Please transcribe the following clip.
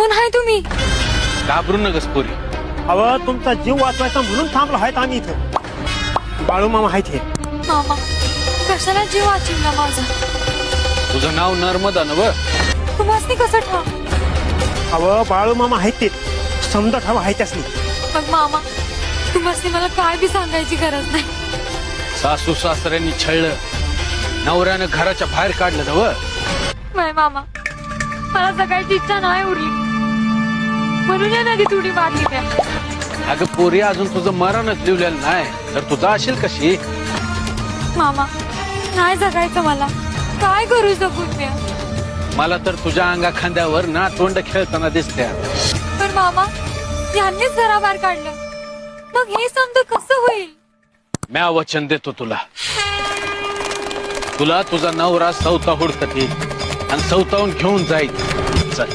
कोण आहे तुम्ही? घाबरू नकस पोरी. अव तुमचा जीव वाचवायचा म्हणून थांबलो आहेत आम्ही इथं. बाळू मामा आहेत हे. मामा कशाला जीव वाचविला माझा? तुझं नाव नर्मदा नव? तुम्हाला कसं ठाव? अव बाळू मामा आहेत ते समजा ठाव आहे त्यासनी. मग मामा तुम्हाला मला काय बी सांगायची गरज नाही. सासू सासऱ्यांनी छळलं, नवऱ्यानं घराच्या बाहेर काढलं नव? नाही मामा, मला जगायची इच्छा नाही उरली म्हणून या नदीत उडी मारली त्या. अगं पोरी, अजून तुझं मरणच लिवलेलं नाही तर तू जाशील कशी? मामा नाही जगायचं मला. काय करू जगून मी? मला तर तुझ्या अंगा खांद्यावर ना तोंड खेळताना दिसते. पण मामा यांनीच घराबाहेर काढलं, मग हे समज कसं होईल? म्या वचन देतो तुला, तुला तुझा नवरा सौता हुडकत येईल आणि सौतावून घेऊन जाईल. चल.